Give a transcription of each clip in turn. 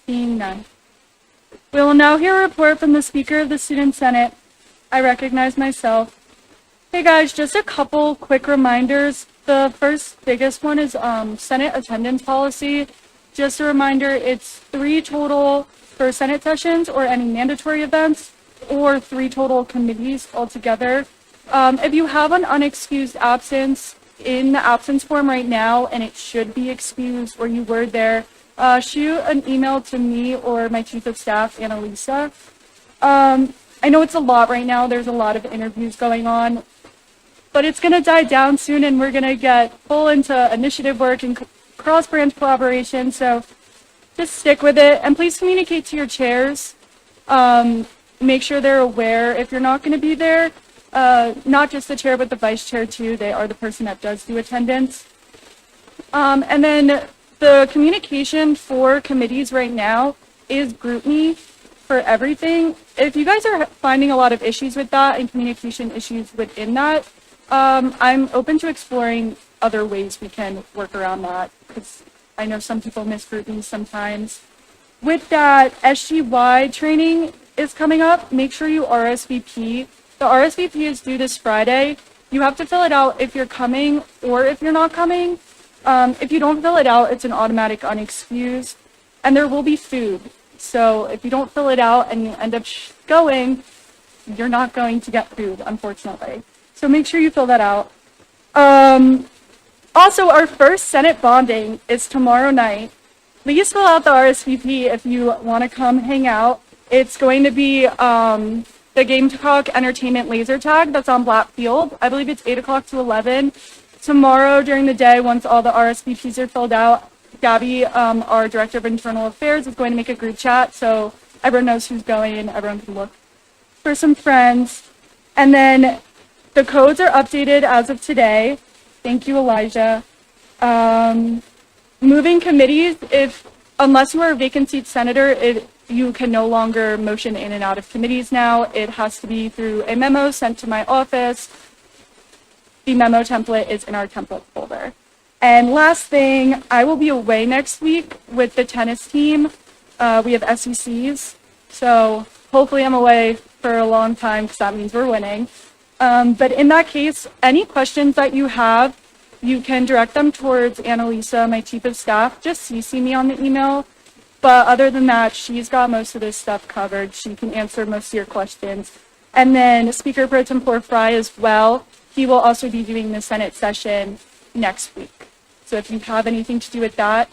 Seeing none. We will now hear a report from the Speaker of the Student Senate. I recognize myself. Hey guys, just a couple quick reminders. The first biggest one is Senate attendance policy. Just a reminder, it's 3 total for Senate sessions or any mandatory events, or 3 total committees altogether. If you have an unexcused absence in the absence form right now, and it should be excused or you were there, shoot an email to me or my chief of staff, Annalisa. I know it's a lot right now. There's a lot of interviews going on, but it's going to die down soon, and we're going to get full into initiative work and cross-branch collaboration. So just stick with it, and please communicate to your chairs. Make sure they're aware if you're not going to be there. Not just the chair, but the vice chair too. They are the person that does do attendance. And then the communication for committees right now is GroupMe for everything. If you guys are finding a lot of issues with that and communication issues within that, I'm open to exploring other ways we can work around that, because I know some people miss GroupMe sometimes. With that, SGY training is coming up. Make sure you RSVP. The RSVP is due this Friday. You have to fill it out if you're coming or if you're not coming. If you don't fill it out, it's an automatic unexcused, and there will be food. So if you don't fill it out and you end up going, you're not going to get food, unfortunately. So make sure you fill that out. Also, our first Senate bonding is tomorrow night. Please fill out the RSVP if you want to come hang out. It's going to be the Gamecock Entertainment laser tag that's on Black Field. I believe it's 8 o'clock to 11. Tomorrow during the day, once all the RSVPs are filled out, Gabby, our Director of Internal Affairs, is going to make a group chat so everyone knows who's going and everyone can look for some friends. And then the codes are updated as of today. Thank you, Elijah. Moving committees, unless you are a vacant seat senator, you can no longer motion in and out of committees now. It has to be through a memo sent to my office. The memo template is in our template folder. And last thing, I will be away next week with the tennis team. We have SECs, so hopefully I'm away for a long time because that means we're winning. But in that case, any questions that you have, you can direct them towards Annalisa, my chief of staff. Just CC me on the email. But other than that, she's got most of this stuff covered. She can answer most of your questions. And then Speaker Pro Tempore Fry as well. He will also be doing the Senate session next week. So if you have anything to do with that.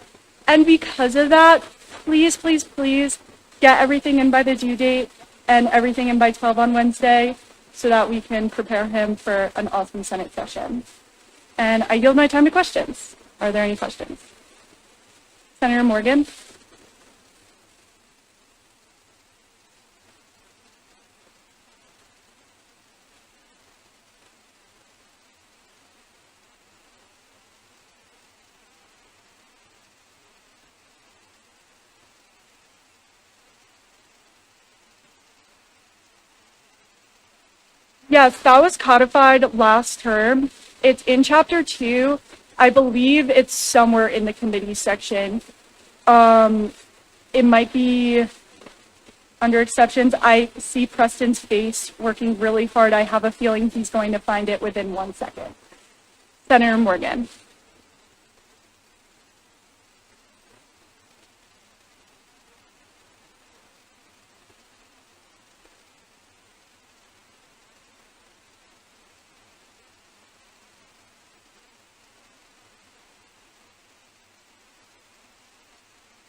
And because of that, please, please, please get everything in by the due date and everything in by 12 on Wednesday so that we can prepare him for an awesome Senate session. And I yield my time to questions. Are there any questions? Senator Morgan? Yes, that was codified last term. It's in chapter 2. I believe it's somewhere in the committee section. It might be under exceptions. I see Preston's face working really hard. I have a feeling he's going to find it within 1 second. Senator Morgan.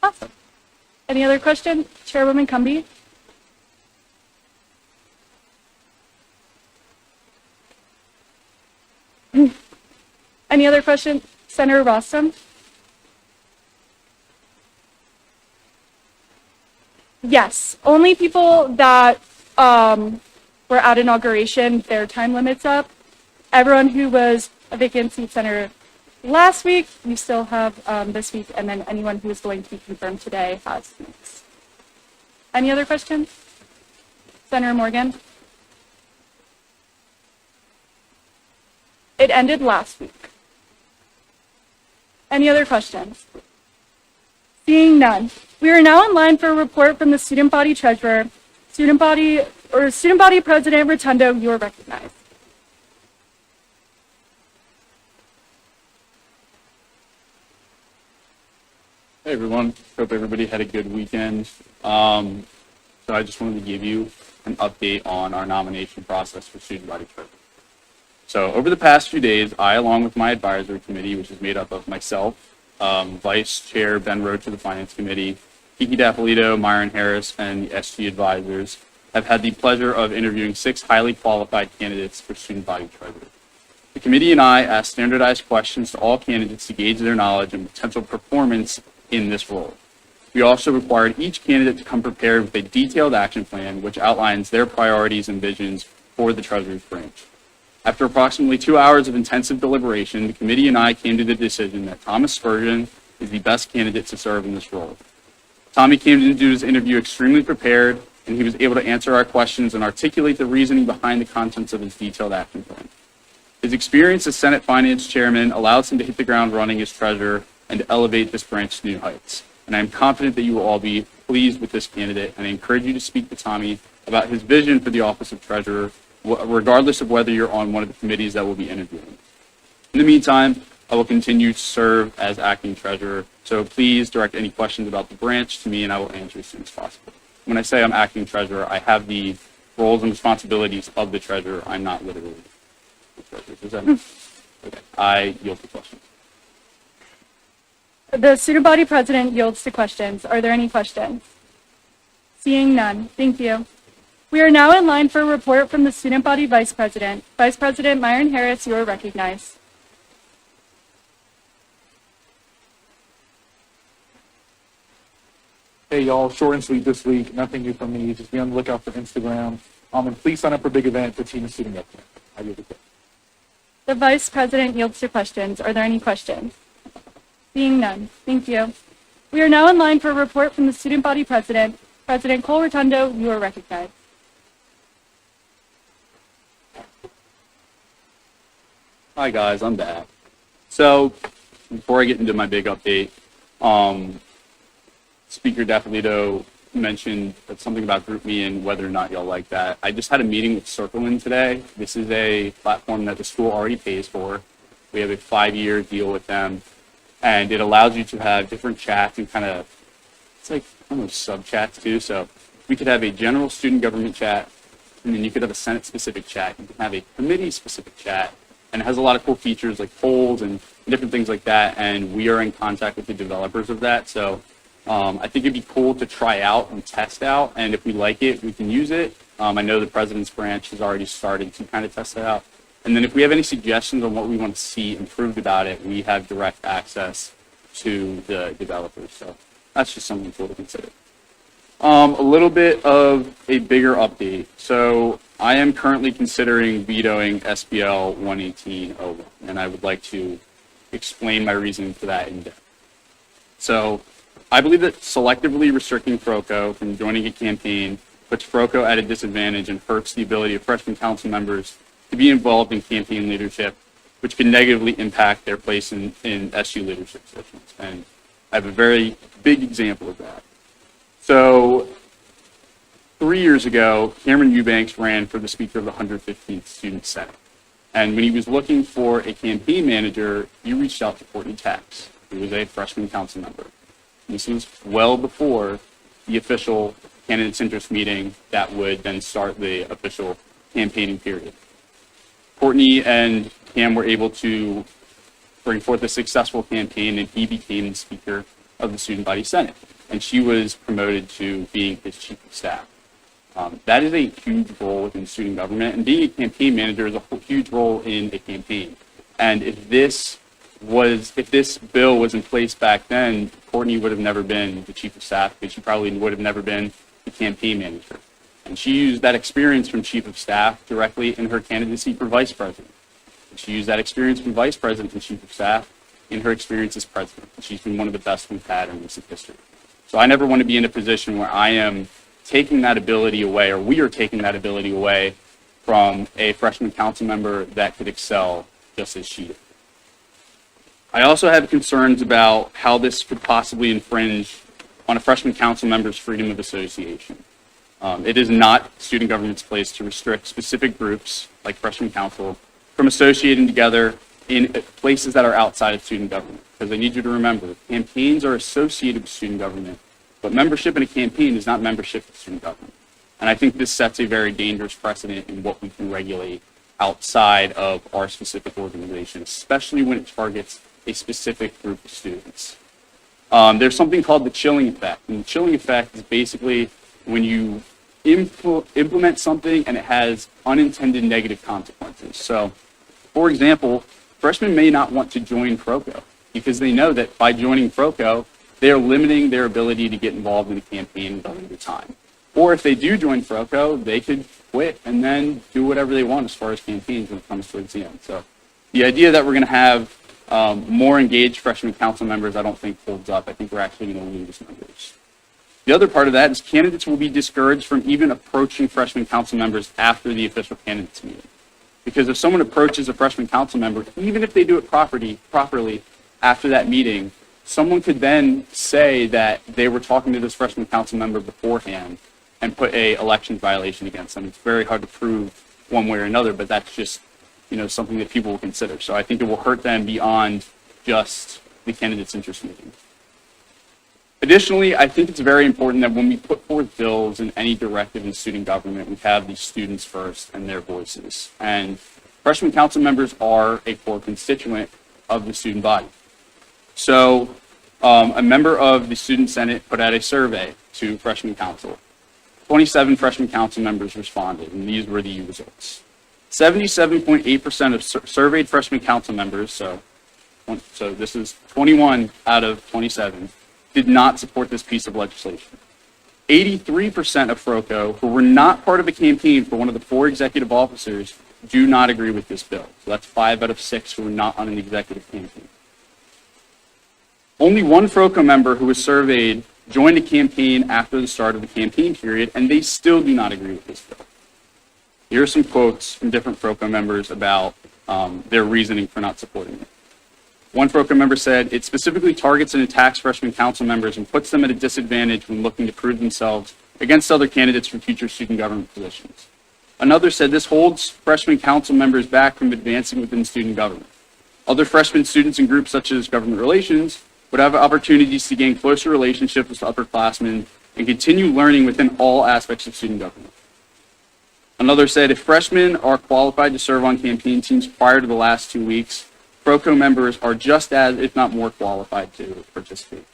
Awesome. Any other question? Chairwoman Cumby? Any other question? Senator Rostam? Yes, only people that were at inauguration, their time limit's up. Everyone who was a vacant seat senator last week, you still have this week, and then anyone who is going to be confirmed today has next. Any other questions? Senator Morgan? It ended last week. Any other questions? Seeing none. We are now in line for a report from the student body treasurer. Student body president Rotundo, you are recognized. Hey everyone, hope everybody had a good weekend. So I just wanted to give you an update on our nomination process for student body treasurer. So over the past few days, I, along with my advisory committee, which is made up of myself, Vice Chair Ben Roach of the Finance Committee, Kiki Dapolito, Myron Harris, and the SG advisors, have had the pleasure of interviewing 6 highly qualified candidates for student body treasurer. The committee and I asked standardized questions to all candidates to gauge their knowledge and potential performance in this role. We also required each candidate to come prepared with a detailed action plan which outlines their priorities and visions for the Treasurer's branch. After approximately 2 hours of intensive deliberation, the committee and I came to the decision that Thomas Spurgeon is the best candidate to serve in this role. Tommy came to do his interview extremely prepared, and he was able to answer our questions and articulate the reasoning behind the contents of his detailed action plan. His experience as Senate Finance Chairman allows him to hit the ground running as treasurer and to elevate this branch to new heights. And I am confident that you will all be pleased with this candidate, and I encourage you to speak to Tommy about his vision for the office of treasurer, regardless of whether you're on one of the committees that will be interviewing. In the meantime, I will continue to serve as acting treasurer, so please direct any questions about the branch to me and I will answer as soon as possible. When I say I'm acting treasurer, I have the roles and responsibilities of the treasurer. I'm not literally the treasurer. Does that okay. I yield to questions. The student body president yields to questions. Are there any questions? Seeing none. Thank you. We are now in line for a report from the student body vice president. Vice President Myron Harris, you are recognized. Hey y'all, short and sweet this week. Nothing new from me. Just be on the lookout for Instagram. And please sign up for a big event for Team Student Government. I yield the floor. The vice president yields to questions. Are there any questions? Seeing none. Thank you. We are now in line for a report from the student body president. President Cole Rotundo, you are recognized. Hi guys, I'm back. So before I get into my big update, Speaker Dapolito mentioned something about GroupMe and whether or not y'all like that. I just had a meeting with Circlein today. This is a platform that the school already pays for. We have a 5-year deal with them, and it allows you to have different chats and kind of, it's like almost sub-chats too. So we could have a general student government chat, and then you could have a Senate-specific chat. You can have a committee-specific chat, and it has a lot of cool features like polls and different things like that, and we are in contact with the developers of that. So I think it'd be cool to try out and test out, and if we like it, we can use it. I know the president's branch has already started to kind of test it out. And then if we have any suggestions on what we want to see improved about it, we have direct access to the developers. So that's just something cool to consider. A little bit of a bigger update. So I am currently considering vetoing SBL 11801, and I would like to explain my reasoning for that in depth. So I believe that selectively restricting FROCO from joining a campaign puts FROCO at a disadvantage and hurts the ability of freshman council members to be involved in campaign leadership, which can negatively impact their place in SU leadership positions. And I have a very big example of that. So 3 years ago, Cameron Eubanks ran for the Speaker of the 115th Student Senate. And when he was looking for a campaign manager, he reached out to Courtney Tax, who was a freshman council member. This was well before the official candidates interest meeting that would then start the official campaigning period. Courtney and Cam were able to bring forth a successful campaign, and he became the Speaker of the Student Body Senate. And she was promoted to being his chief of staff. That is a huge role within student government, and being a campaign manager is a huge role in a campaign. And if this bill was in place back then, Courtney would have never been the chief of staff, because she probably would have never been the campaign manager. And she used that experience from chief of staff directly in her candidacy for vice president. And she used that experience from vice president and chief of staff in her experience as president. And she's been one of the best we've had in recent history. So I never want to be in a position where I am taking that ability away, or we are taking that ability away from a freshman council member that could excel just as she did. I also have concerns about how this could possibly infringe on a freshman council member's freedom of association. It is not student government's place to restrict specific groups, like freshman council, from associating together in places that are outside of student government. Because I need you to remember, campaigns are associated with student government, but membership in a campaign is not membership in student government. And I think this sets a very dangerous precedent in what we can regulate outside of our specific organization, especially when it targets a specific group of students. There's something called the chilling effect. And the chilling effect is basically when you implement something and it has unintended negative consequences. So, for example, freshmen may not want to join FROCO because they know that by joining FROCO, they are limiting their ability to get involved in a campaign during the time. Or if they do join FROCO, they could quit and then do whatever they want as far as campaigns when it comes towards the end. So the idea that we're going to have more engaged freshman council members, I don't think holds up. I think we're actually going to lose members. The other part of that is candidates will be discouraged from even approaching freshman council members after the official candidates meeting. Because if someone approaches a freshman council member, even if they do it properly after that meeting, someone could then say that they were talking to this freshman council member beforehand and put a election violation against them. It's very hard to prove one way or another, but that's just, something that people will consider. So I think it will hurt them beyond just the candidate's interest meeting. Additionally, I think it's very important that when we put forth bills in any directive in student government, we have these students first and their voices. And freshman council members are a core constituent of the student body. So a member of the Student Senate put out a survey to freshman council. 27 freshman council members responded, and these were the results. 77.8% of surveyed freshman council members, so this is 21 out of 27, did not support this piece of legislation. 83% of FROCO, who were not part of a campaign for one of the 4 executive officers, do not agree with this bill. So that's 5 out of 6 who were not on an executive campaign. Only one FROCO member who was surveyed joined a campaign after the start of the campaign period, and they still do not agree with this bill. Here are some quotes from different FROCO members about their reasoning for not supporting it. One FROCO member said, "It specifically targets and attacks freshman council members and puts them at a disadvantage when looking to prove themselves against other candidates for future student government positions." Another said, "This holds freshman council members back from advancing within student government. Other freshman students in groups such as government relations would have opportunities to gain closer relationships with upperclassmen and continue learning within all aspects of student government." Another said, "If freshmen are qualified to serve on campaign teams prior to the last 2 weeks, FROCO members are just as, if not more, qualified to participate."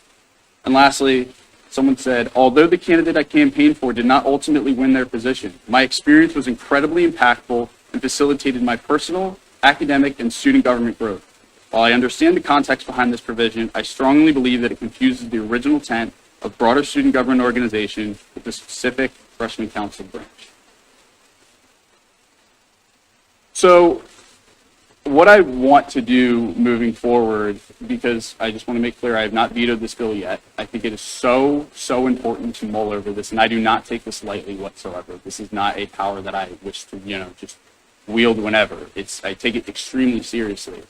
And lastly, someone said, "Although the candidate I campaigned for did not ultimately win their position, my experience was incredibly impactful and facilitated my personal, academic, and student government growth. While I understand the context behind this provision, I strongly believe that it confuses the original intent of broader student government organization with the specific freshman council branch." So what I want to do moving forward, because I just want to make clear I have not vetoed this bill yet. I think it is so important to mull over this, and I do not take this lightly whatsoever. This is not a power that I wish to, just wield whenever. I take it extremely seriously.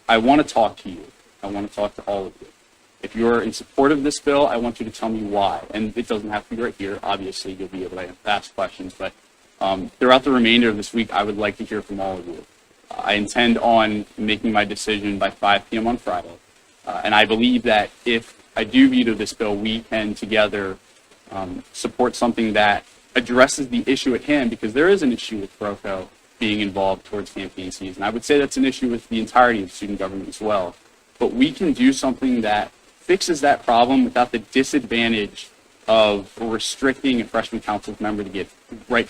I want to talk to you. I want to talk to all of you. If you're in support of this bill, I want you to tell me why. And it doesn't have to be right here. Obviously, you'll be able to ask questions, but throughout the remainder of this week, I would like to hear from all of you. I intend on making my decision by 5 p.m. on Friday. And I believe that if I do veto this bill, we can together support something that addresses the issue at hand, because there is an issue with FROCO being involved towards campaign season. I would say that's an issue with the entirety of student government as well. But we can do something that fixes that problem without the disadvantage of restricting a freshman council member to get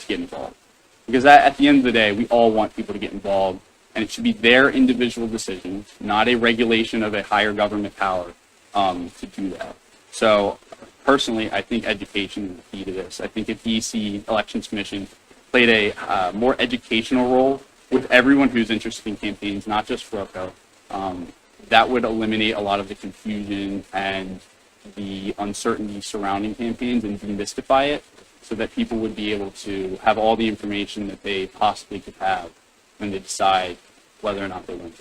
involved. Because at the end of the day, we all want people to get involved, and it should be their individual decision, not a regulation of a higher government power to do that. So personally, I think education is the key to this. I think if EC Elections Commission played a more educational role with everyone who's interested in campaigns, not just FROCO, that would eliminate a lot of the confusion and the uncertainty surrounding campaigns and demystify it, so that people would be able to have all the information that they possibly could have when they decide whether or not they win.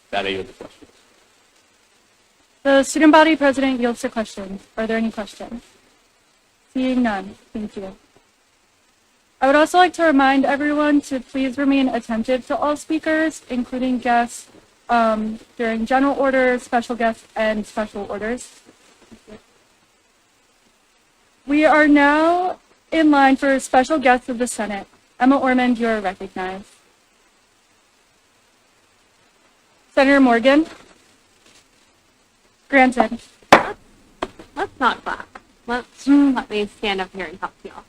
That are the questions. The student body president yields to questions. Are there any questions? Seeing none, thank you. I would also like to remind everyone to please remain attentive to all speakers, including guests, during general orders, special guests, and special orders. We are now in line for special guests of the Senate. Emma Ormond, you are recognized. Senator Morgan. Granted. Let's not clap. Let me stand up here and talk to y'all.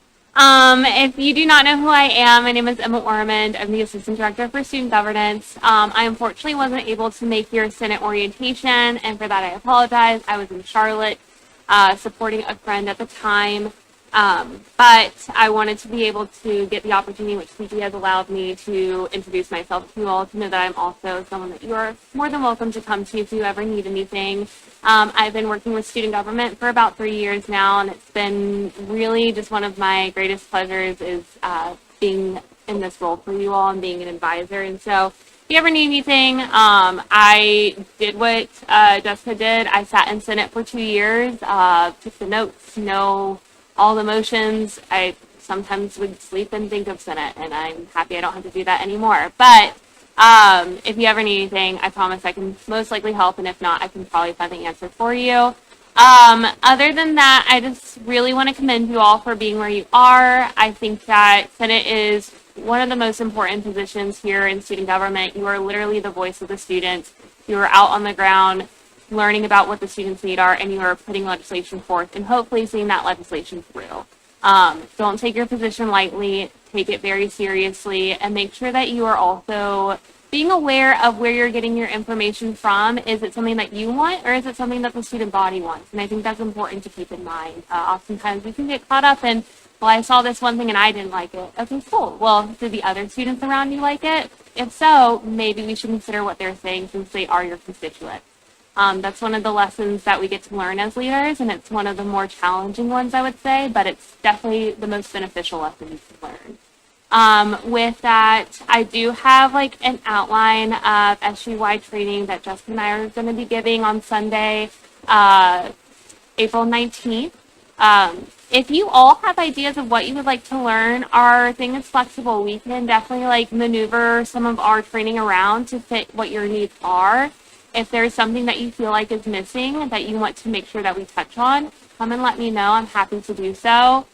If you do not know who I am, my name is Emma Ormond. I'm the Assistant Director for Student Governance. I unfortunately wasn't able to make your Senate orientation, and for that I apologize. I was in Charlotte supporting a friend at the time, but I wanted to be able to get the opportunity which CG has allowed me to introduce myself to you all, to know that I'm also someone that you are more than welcome to come to if you ever need anything. I've been working with student government for about 3 years now, and it's been really just one of my greatest pleasures is being in this role for you all and being an advisor. And so if you ever need anything, I did what Jessica did. I sat in Senate for 2 years, took the notes, know all the motions. I sometimes would sleep and think of Senate, and I'm happy I don't have to do that anymore. But if you ever need anything, I promise I can most likely help, and if not, I can probably find the answer for you. Other than that, I just really want to commend you all for being where you are. I think that Senate is one of the most important positions here in student government. You are literally the voice of the students. You are out on the ground learning about what the students' need are, and you are putting legislation forth and hopefully seeing that legislation through. Don't take your position lightly, take it very seriously, and make sure that you are also being aware of where you're getting your information from. Is it something that you want, or is it something that the student body wants? And I think that's important to keep in mind. Oftentimes we can get caught up in, well, I saw this one thing and I didn't like it. Okay, cool. Well, did the other students around you like it? If so, maybe we should consider what they're saying since they are your constituents. That's one of the lessons that we get to learn as leaders, and it's one of the more challenging ones, I would say, but it's definitely the most beneficial lesson you can learn. With that, I do have like an outline of SGY training that Jessica and I are going to be giving on Sunday, April 19th. If you all have ideas of what you would like to learn, our thing is flexible. We can definitely like maneuver some of our training around to fit what your needs are. If there's something that you feel like is missing that you want to make sure that we touch on, come and let me know. I'm happy to do so.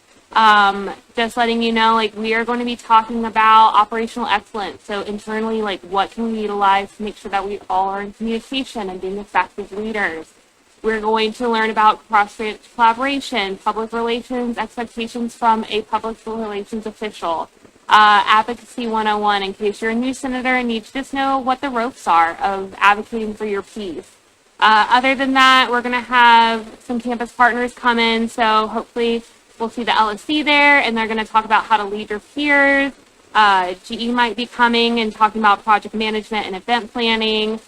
Just letting you know, like, we are going to be talking about operational excellence. So internally, like, what can we utilize to make sure that we all are in communication and being effective leaders? We're going to learn about cross-branch collaboration, public relations, expectations from a public relations official. Advocacy 101, in case you're a new senator and need to just know what the ropes are of advocating for your piece. Other than that, we're going to have some campus partners come in, so hopefully we'll see the LSC there, and they're going to talk about how to lead your peers. GE might be coming and talking about project management and event planning.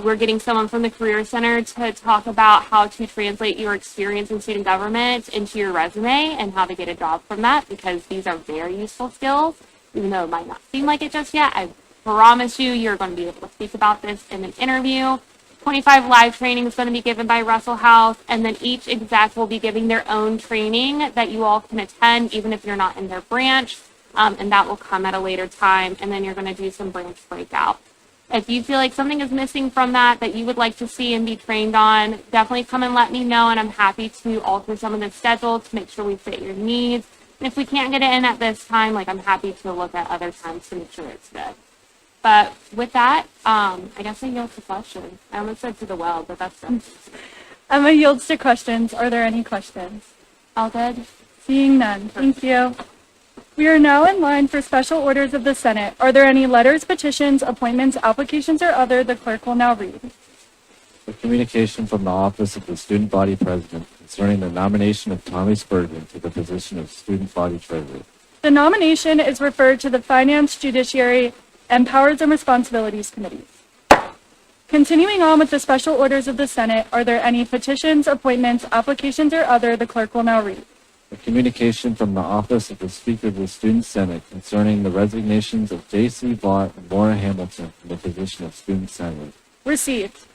We're getting someone from the Career Center to talk about how to translate your experience in student government into your resume and how to get a job from that, because these are very useful skills, even though it might not seem like it just yet. I promise you, you're going to be able to speak about this in an interview. 25 live training is going to be given by Russell House, and then each exec will be giving their own training that you all can attend, even if you're not in their branch, and that will come at a later time, and then you're going to do some branch breakout. If you feel like something is missing from that you would like to see and be trained on, definitely come and let me know, and I'm happy to alter some of the schedule to make sure we fit your needs. And if we can't get it in at this time, like, I'm happy to look at other times to make sure it's good. But with that, I guess I yield to questions. I almost said to the well, but that's good. Emma yields to questions. Are there any questions? All good? Seeing none, thank you. We are now in line for special orders of the Senate. Are there any letters, petitions, appointments, applications, or other the clerk will now read? A communication from the office of the student body president concerning the nomination of Tommy Spurgeon to the position of student body treasurer. The nomination is referred to the Finance, Judiciary, and Powers and Responsibilities Committees. Continuing on with the special orders of the Senate, are there any petitions, appointments, applications, or other the clerk will now read? A communication from the office of the Speaker of the Student Senate concerning the resignations of J.C. Vaught and Laura Hamilton from the position of student senator. Received.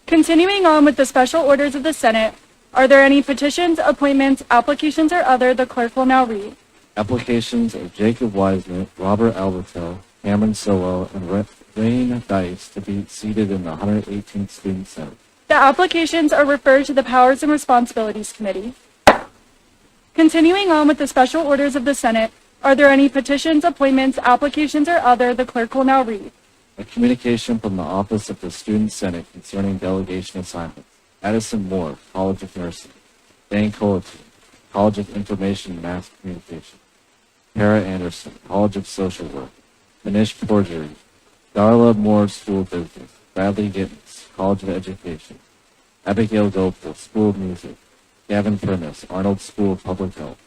Continuing on with the special orders of the Senate, are there any petitions, appointments, applications, or other the clerk will now read? Applications of Jacob Wiseman, Robert Alberto, Cameron Solo, and Rain Dice to be seated in the 118th Student Senate. The applications are referred to the Powers and Responsibilities Committee. Continuing on with the special orders of the Senate, are there any petitions, appointments, applications, or other the clerk will now read? A communication from the Office of the Student Senate concerning delegation assignments. Addison Moore, College of Nursing. Dan Colleton, College of Information and Mass Communication. Tara Anderson, College of Social Work. Manish Porgery, Darla Moore School of Business. Bradley Gittens, College of Education. Abigail Gopal, School of Music. Gavin Primus, Arnold School of Public Health.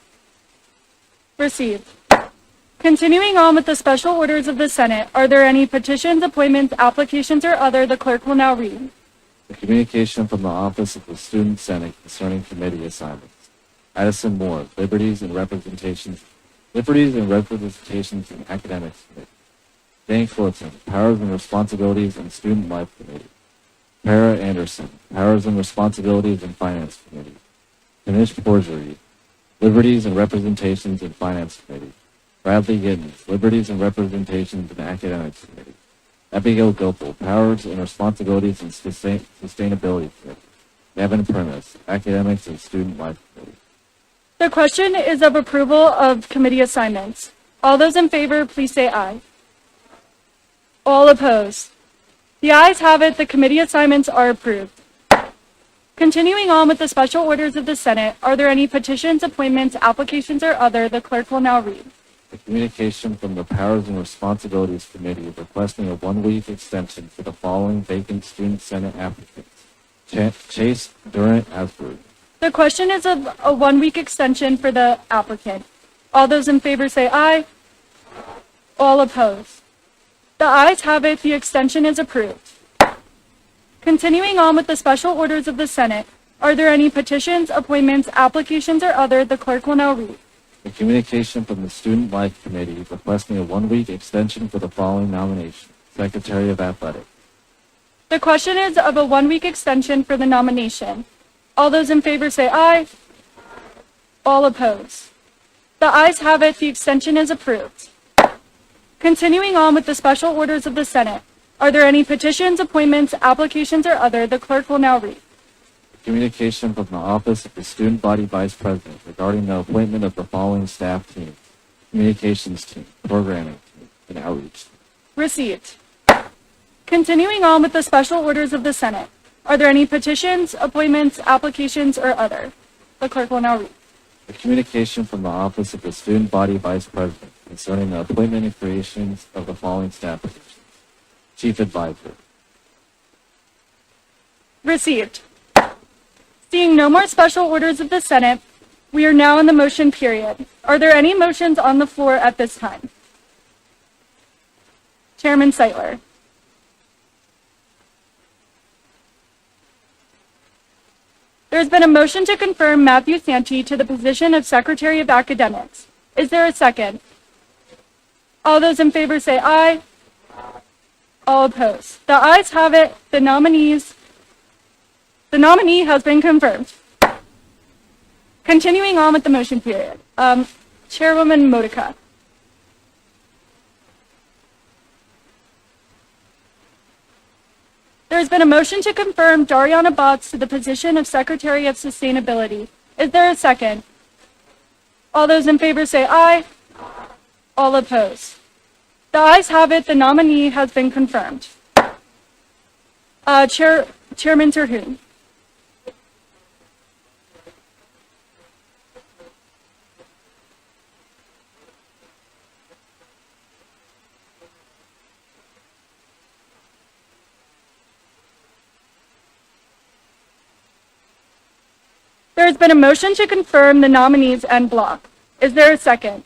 Received. Continuing on with the special orders of the Senate, are there any petitions, appointments, applications, or other the clerk will now read? A communication from the Office of the Student Senate concerning committee assignments. Addison Moore, Liberties and Representations in Academics Committee. Dan Fulton, Powers and Responsibilities in Student Life Committee. Tara Anderson, Powers and Responsibilities in Finance Committee. Manish Porgery, Liberties and Representations in Finance Committee. Bradley Gittens, Liberties and Representations in Academics Committee. Abigail Gopal, Powers and Responsibilities in Sustainability Committee. Gavin Primus, Academics and Student Life Committee. The question is of approval of committee assignments. All those in favor, please say aye. All opposed? The ayes have it. The committee assignments are approved. Continuing on with the special orders of the Senate, are there any petitions, appointments, applications, or other the clerk will now read? A communication from the Powers and Responsibilities Committee requesting a one-week extension for the following vacant Student Senate applicants. Chase Durant Asbury. The question is of a one-week extension for the applicant. All those in favor say aye. All opposed? The ayes have it. The extension is approved. Continuing on with the special orders of the Senate, are there any petitions, appointments, applications, or other the clerk will now read? A communication from the Student Life Committee requesting a one-week extension for the following nomination. Secretary of Athletics. The question is of a one-week extension for the nomination. All those in favor say aye. All opposed? The ayes have it. The extension is approved. Continuing on with the special orders of the Senate, are there any petitions, appointments, applications, or other the clerk will now read? Communication from the Office of the Student Body Vice President regarding the appointment of the following staff teams. Communications team, programming team, and outreach team. Received. Continuing on with the special orders of the Senate, are there any petitions, appointments, applications, or other? The clerk will now read. A communication from the Office of the Student Body Vice President concerning the appointment and creations of the following staff positions. Chief Advisor. Received. Seeing no more special orders of the Senate, we are now in the motion period. Are there any motions on the floor at this time? Chairman Seitler. There has been a motion to confirm Matthew Santi to the position of Secretary of Academics. Is there a second? All those in favor say aye. All opposed? The ayes have it. The nominee has been confirmed. Continuing on with the motion period. Chairwoman Modica. There has been a motion to confirm Dariana Botts to the position of Secretary of Sustainability. Is there a second? All those in favor say aye. All opposed? The ayes have it. The nominee has been confirmed. Chairman Terhune. There has been a motion to confirm the nominees en bloc. Is there a second?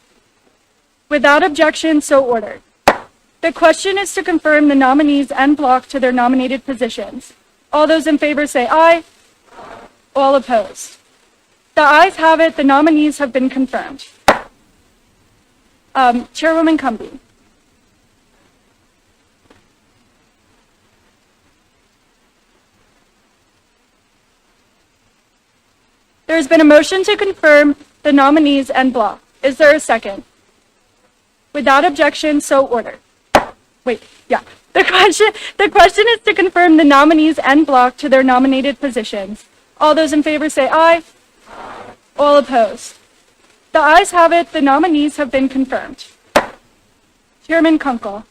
Without objection, so ordered. The question is to confirm the nominees en bloc to their nominated positions. All those in favor say aye. All opposed? The ayes have it. The nominees have been confirmed. Chairwoman Cumby. There's been a motion to confirm the nominees en bloc. Is there a second? Without objection, so ordered. Wait, yeah. The question is to confirm the nominees en bloc to their nominated positions. All those in favor say aye. All opposed. The ayes have it. The nominees have been confirmed. Chairman Kunkel.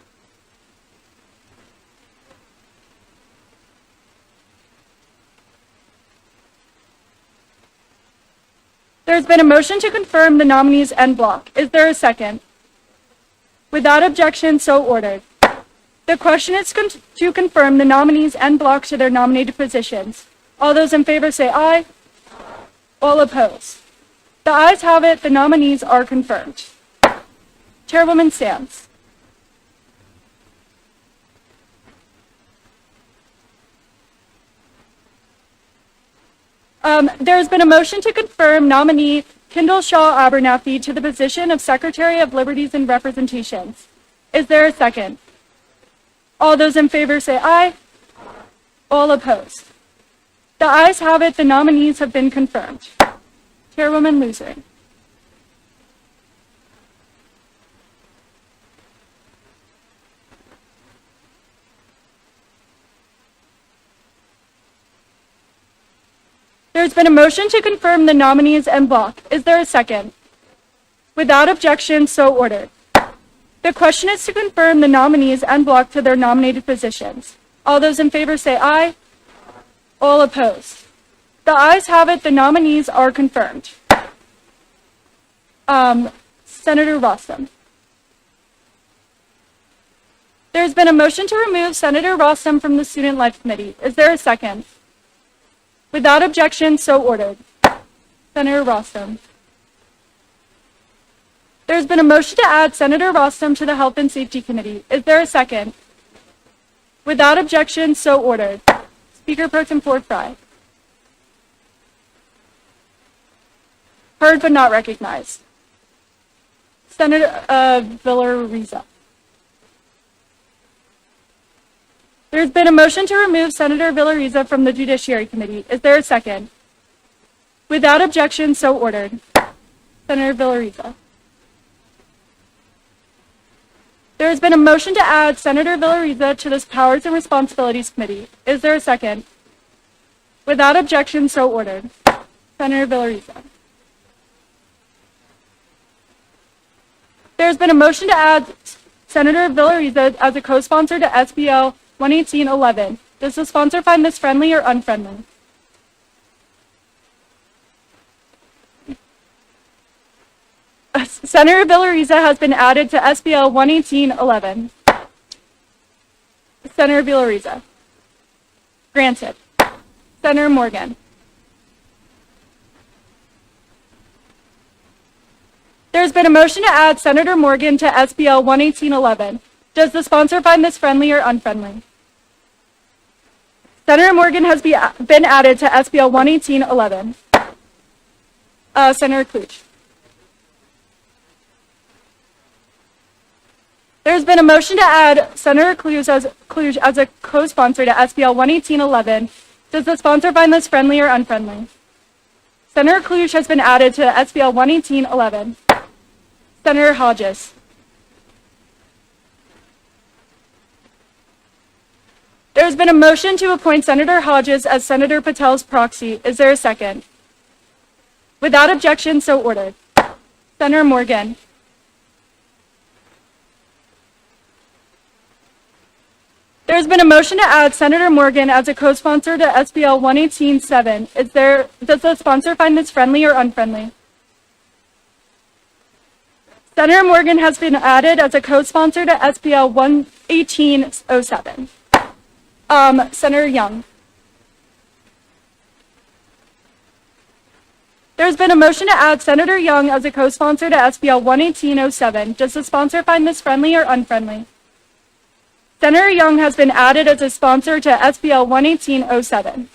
There's been a motion to confirm the nominees en bloc. Is there a second? Without objection, so ordered. The question is to confirm the nominees en bloc to their nominated positions. All those in favor say aye. All opposed. The ayes have it. The nominees are confirmed. Chairwoman Sands. There's been a motion to confirm nominee Kendall Shaw Abernathy to the position of Secretary of Liberties and Representations. Is there a second? All those in favor say aye. All opposed. The ayes have it. The nominees have been confirmed. Chairwoman Loser. There's been a motion to confirm the nominees en bloc. Is there a second? Without objection, so ordered. The question is to confirm the nominees en bloc to their nominated positions. All those in favor say aye. All opposed. The ayes have it. The nominees are confirmed. Senator Rostam. There's been a motion to remove Senator Rostam from the Student Life Committee. Is there a second? Without objection, so ordered. Senator Rostam. There's been a motion to add Senator Rostam to the Health and Safety Committee. Is there a second? Without objection, so ordered. Speaker Pro Tem Ford Fry. Heard but not recognized. Senator Villaraiza. There's been a motion to remove Senator Villaraiza from the Judiciary Committee. Is there a second? Without objection, so ordered. Senator Villaraiza. There has been a motion to add Senator Villaraiza to this Powers and Responsibilities Committee. Is there a second? Without objection, so ordered. Senator Villaraiza. There's been a motion to add Senator Villaraiza as a co-sponsor to SBL 11811. Does the sponsor find this friendly or unfriendly? Senator Villaraiza has been added to SBL 11811. Senator Villaraiza. Granted. Senator Morgan. There's been a motion to add Senator Morgan to SBL 11811. Does the sponsor find this friendly or unfriendly? Senator Morgan has been added to SBL 11811. Senator Kluge. There's been a motion to add Senator Kluge as a co-sponsor to SBL 11811. Does the sponsor find this friendly or unfriendly? Senator Kluge has been added to SBL 11811. Senator Hodges. There's been a motion to appoint Senator Hodges as Senator Patel's proxy. Is there a second? Without objection, so ordered. Senator Morgan. There's been a motion to add Senator Morgan as a co-sponsor to SBL 118-7. Does the sponsor find this friendly or unfriendly? Senator Morgan has been added as a co-sponsor to SBL 118-07. Senator Young. There's been a motion to add Senator Young as a co-sponsor to SBL 118-07. Does the sponsor find this friendly or unfriendly? Senator Young has been added as a sponsor to SBL 118-07.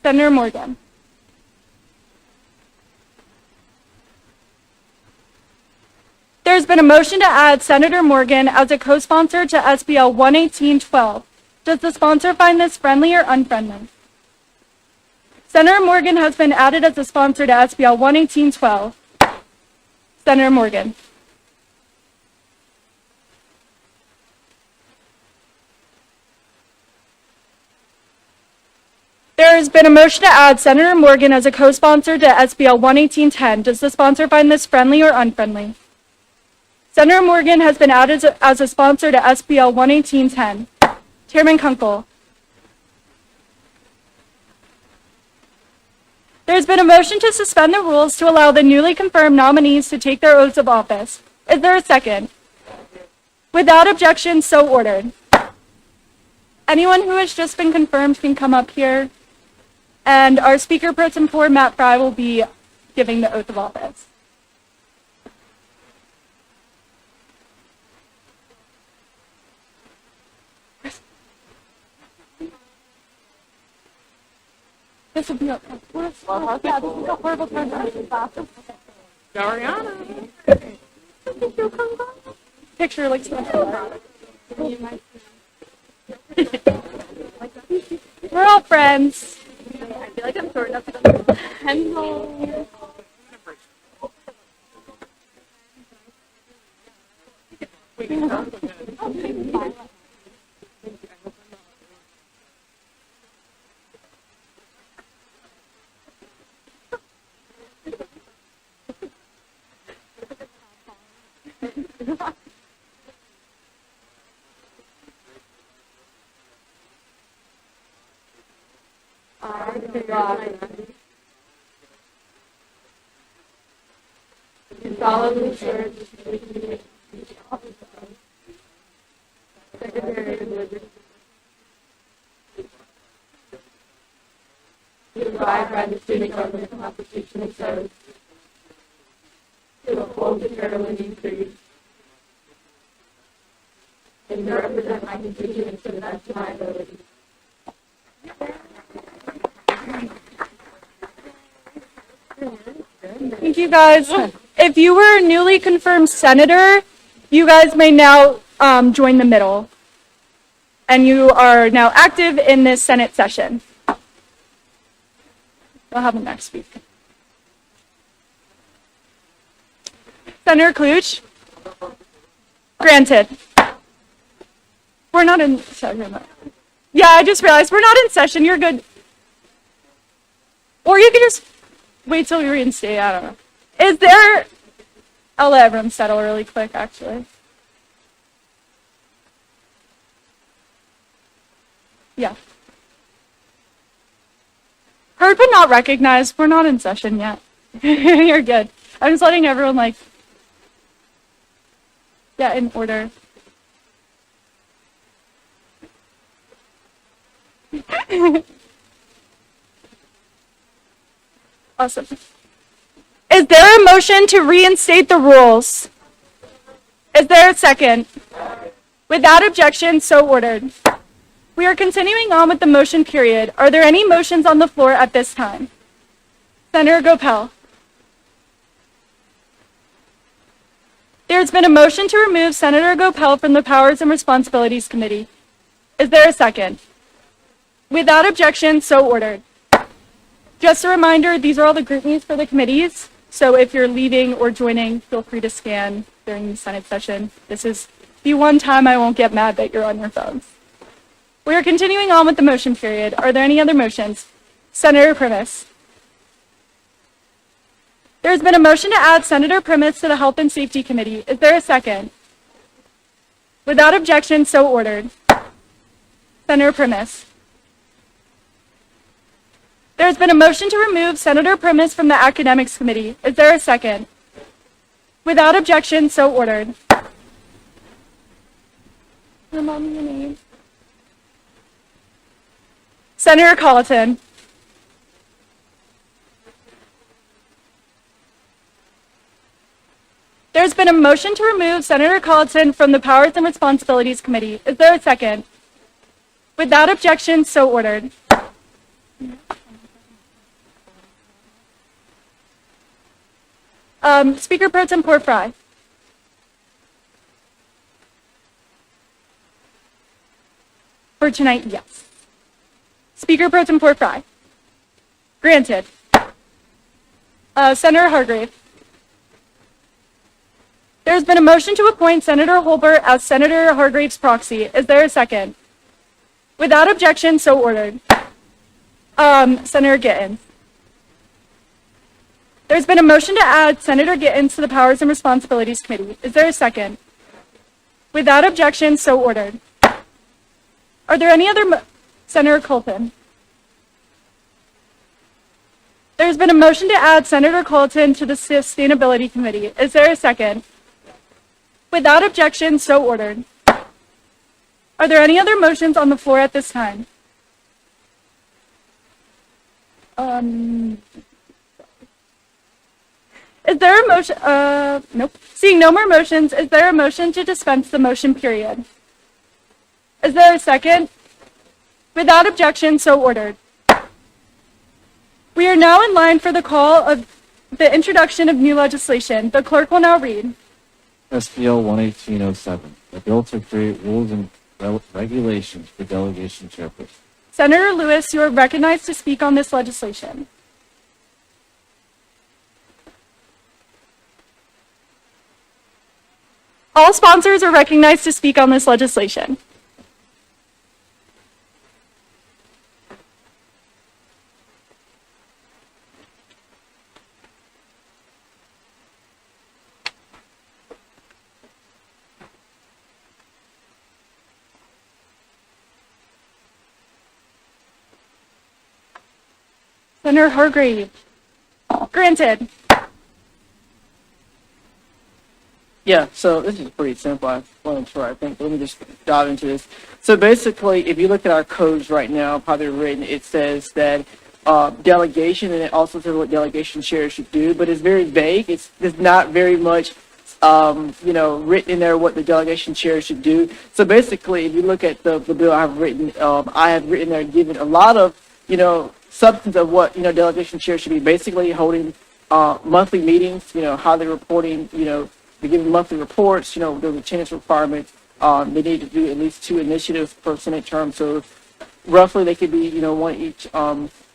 Senator Morgan. There's been a motion to add Senator Morgan as a co-sponsor to SBL 118-12. Does the sponsor find this friendly or unfriendly? Senator Morgan has been added as a sponsor to SBL 11812. Senator Morgan. There has been a motion to add Senator Morgan as a co-sponsor to SBL 11810. Does the sponsor find this friendly or unfriendly? Senator Morgan has been added as a sponsor to SBL 11810. Chairman Kunkel. There's been a motion to suspend the rules to allow the newly confirmed nominees to take their oaths of office. Is there a second? Without objection, so ordered. Anyone who has just been confirmed can come up here, and our Speaker Pro Tempore, Matt Fry, will be giving the oath of office. This will be okay. Yeah, this is a horrible time. Dariana. Picture like we're all friends. I feel like I'm short enough to go. Hello. Solemnly swear to Secretary of Liberty to abide by the student government constitution and service, to uphold the Carolinian Creed, and to represent my constituents to the best of my ability. Thank you guys. If you were a newly confirmed senator, you guys may now join the middle. And you are now active in this Senate session. We'll have them next week. Senator Kluge? Granted. We're not in session. Yeah, I just realized we're not in session. You're good. Or you could just wait till we reinstate. I don't know. Is there... I'll let everyone settle really quick, actually. Yeah. Heard but not recognized. We're not in session yet. You're good. I'm just letting everyone, like... get in order. Awesome. Is there a motion to reinstate the rules? Is there a second? Without objection, so ordered. We are continuing on with the motion period. Are there any motions on the floor at this time? Senator Gopel. There's been a motion to remove Senator Gopel from the Powers and Responsibilities Committee. Is there a second? Without objection, so ordered. Just a reminder, these are all the group meets for the committees. So if you're leaving or joining, feel free to scan during the Senate session. This is the one time I won't get mad that you're on your phones. We are continuing on with the motion period. Are there any other motions? Senator Primus. There's been a motion to add Senator Primus to the Health and Safety Committee. Is there a second? Without objection, so ordered. Senator Primus. There's been a motion to remove Senator Primus from the Academics Committee. Is there a second? Without objection, so ordered. Remind me your name. Senator Colleton. There's been a motion to remove Senator Colleton from the Powers and Responsibilities Committee. Is there a second? Without objection, so ordered. Speaker Pro Tempore Fry. For tonight, yes. Speaker Pro Tempore Fry. Granted. Senator Hargrave. There's been a motion to appoint Senator Holbert as Senator Hargrave's proxy. Is there a second? Without objection, so ordered. Senator Gittens. There's been a motion to add Senator Gittens to the Powers and Responsibilities Committee. Is there a second? Without objection, so ordered. Are there any other Senator Colton? There's been a motion to add Senator Colton to the Sustainability Committee. Is there a second? Without objection, so ordered. Are there any other motions on the floor at this time? Is there a motion? Nope. Seeing no more motions, is there a motion to dispense the motion period? Is there a second? Without objection, so ordered. We are now in line for the call of the introduction of new legislation. The clerk will now read. SBL 11807, a bill to create rules and regulations for delegation chairperson. Senator Lewis, you are recognized to speak on this legislation. All sponsors are recognized to speak on this legislation. Senator Hargrave. Granted. Yeah, so this is pretty simple. I wasn't sure, I think. Let me just dive into this. So basically, if you look at our codes right now, probably written, it says that delegation, and it also says what delegation chairs should do, but it's very vague. There's not very much, written in there what the delegation chair should do. So basically, if you look at the bill I have written there, given a lot of, substance of what, delegation chair should be. Basically holding monthly meetings, how they're reporting, they're giving monthly reports, the attendance requirements. They need to do at least 2 initiatives per Senate term. So roughly they could be, one each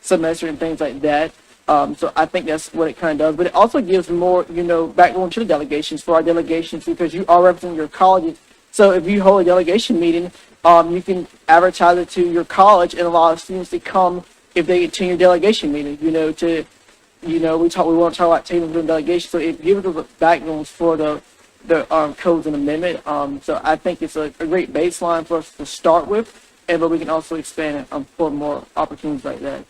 semester and things like that. So I think that's what it kind of does. But it also gives more, backbone to the delegations for our delegations because you are representing your colleges. So if you hold a delegation meeting, you can advertise it to your college and allow students to come if they attend your delegation meeting, we want to talk about tables and delegation. So it gives us the backbones for the codes and amendment. So I think it's a great baseline for us to start with, but we can also expand it for more opportunities like that.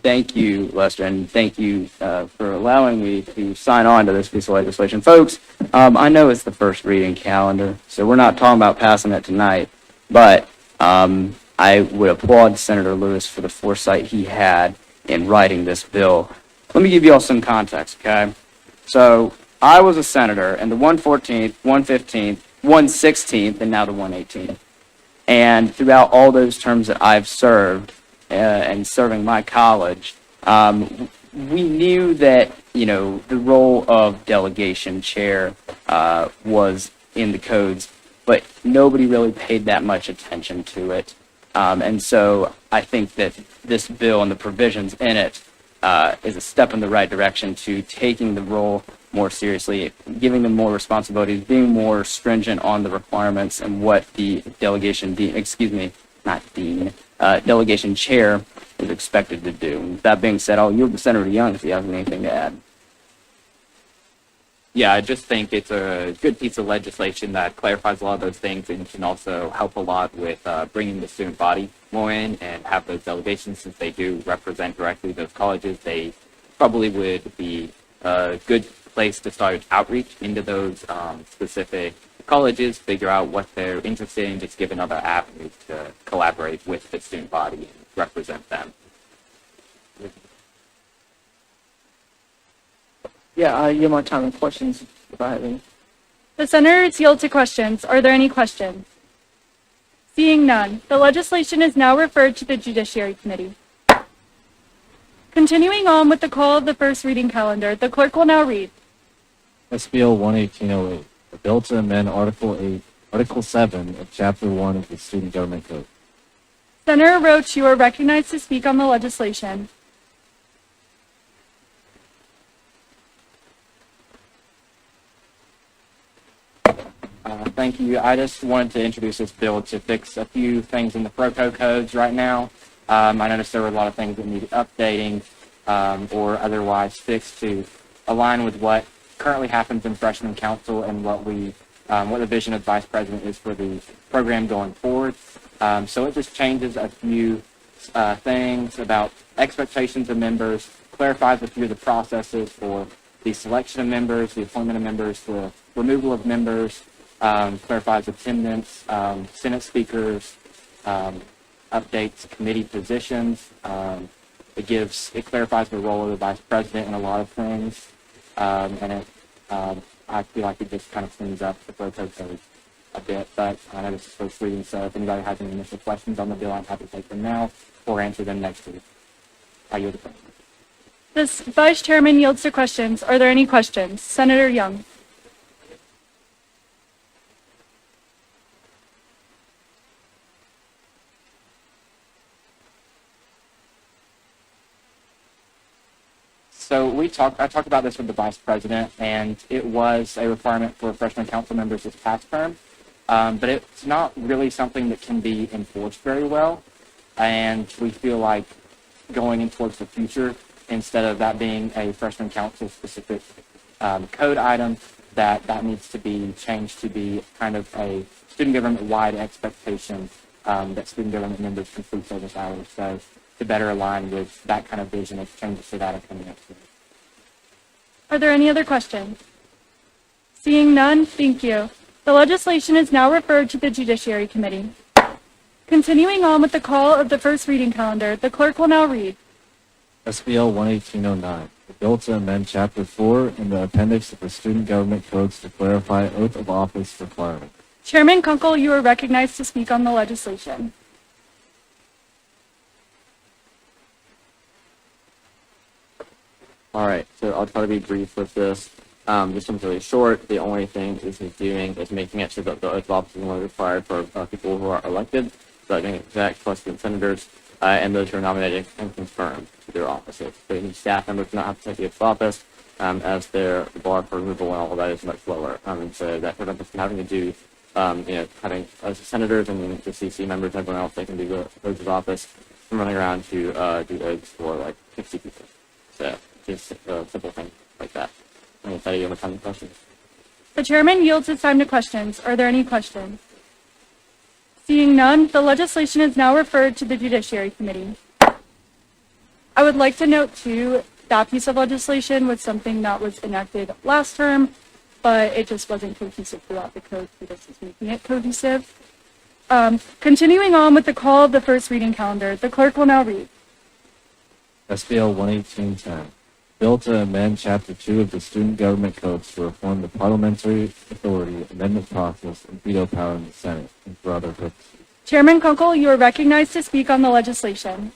Thank you, Lester, and thank you for allowing me to sign on to this piece of legislation. Folks, I know it's the first reading calendar, so we're not talking about passing it tonight, but I would applaud Senator Lewis for the foresight he had in writing this bill. Let me give you all some context, okay? So I was a senator in the 114th, 115th, 116th, and now the 118th. And throughout all those terms that I've served, and serving my college, we knew that, the role of delegation chair was in the codes, but nobody really paid that much attention to it. And so I think that this bill and the provisions in it is a step in the right direction to taking the role more seriously, giving them more responsibilities, being more stringent on the requirements and what the delegation delegation chair is expected to do. With that being said, I'll yield to Senator Young if he has anything to add. Yeah, I just think it's a good piece of legislation that clarifies a lot of those things and can also help a lot with bringing the student body more in and have those delegations, since they do represent directly those colleges. They probably would be a good place to start outreach into those specific colleges, figure out what they're interested in, just give another avenue to collaborate with the student body and represent them. Yeah, I yield my time and questions if I have any. The senators yield to questions. Are there any questions? Seeing none, the legislation is now referred to the Judiciary Committee. Continuing on with the call of the first reading calendar, the clerk will now read. SBL 11808, a bill to amend Article 8 Article 7 of Chapter 1 of the Student Government Code. Senator Roach, you are recognized to speak on the legislation. Thank you. I just wanted to introduce this bill to fix a few things in the ProCo codes right now. I noticed there were a lot of things that needed updating or otherwise fixed to align with what currently happens in freshman council and what the vision of vice president is for the program going forward. So it just changes a few things about expectations of members, clarifies a few of the processes for the selection of members, the appointment of members, the removal of members, clarifies attendance, Senate speakers, updates committee positions. It clarifies the role of the vice president in a lot of things, and I feel like it just kind of cleans up the ProCo code a bit. But I know this is first reading, so if anybody has any initial questions on the bill, I'm happy to take them now or answer them next week. I yield the floor. This vice chairman yields to questions. Are there any questions? Senator Young. So I talked about this with the vice president, and it was a requirement for freshman council members this past term, but it's not really something that can be enforced very well, and we feel like going in towards the future, instead of that being a freshman council specific code item, that needs to be changed to be kind of a student government wide expectation that student government members complete service hours. So to better align with that kind of vision of changes to that coming next year. Are there any other questions? Seeing none, thank you. The legislation is now referred to the Judiciary Committee. Continuing on with the call of the first reading calendar, the clerk will now read. SBL 11809, the bill to amend Chapter 4 in the appendix of the Student Government Codes to clarify oath of office requirement. Chairman Kunkel, you are recognized to speak on the legislation. All right, so I'll try to be brief with this. This one's really short. The only thing this is doing is making it so that the oath of office is only required for people who are elected, so being exact, plus the senators, and those who are nominated and confirmed to their offices. So any staff members do not have to take the oath of office, as the bar for removal and all of that is much lower. And so that prevents us from having to do, having as senators and the CC members and everyone else, they can do the oath of office from running around to do oaths for like 50 people. So just a simple thing like that. I'm excited you have a ton of questions. The chairman yields his time to questions. Are there any questions? Seeing none, the legislation is now referred to the Judiciary Committee. I would like to note, too, that piece of legislation was something that was enacted last term, but it just wasn't cohesive throughout the code, so this is making it cohesive. Continuing on with the call of the first reading calendar, the clerk will now read. SBL 11810, bill to amend Chapter 2 of the Student Government Codes to reform the parliamentary authority, amendment process, and veto power in the Senate, and for other purposes. Chairman Kunkel, you are recognized to speak on the legislation.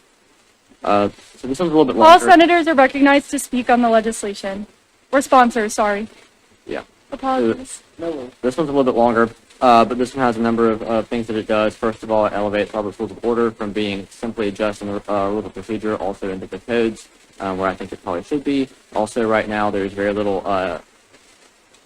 So this one's a little bit All longer. senators are recognized to speak on the legislation. Or sponsors, sorry. Yeah. Apologies. This one's a little bit longer, but this one has a number of things that it does. First of all, it elevates Robert's Rules of Order from being simply adjusting the rules of procedure also into the codes, where I think it probably should be. Also, right now, there's very little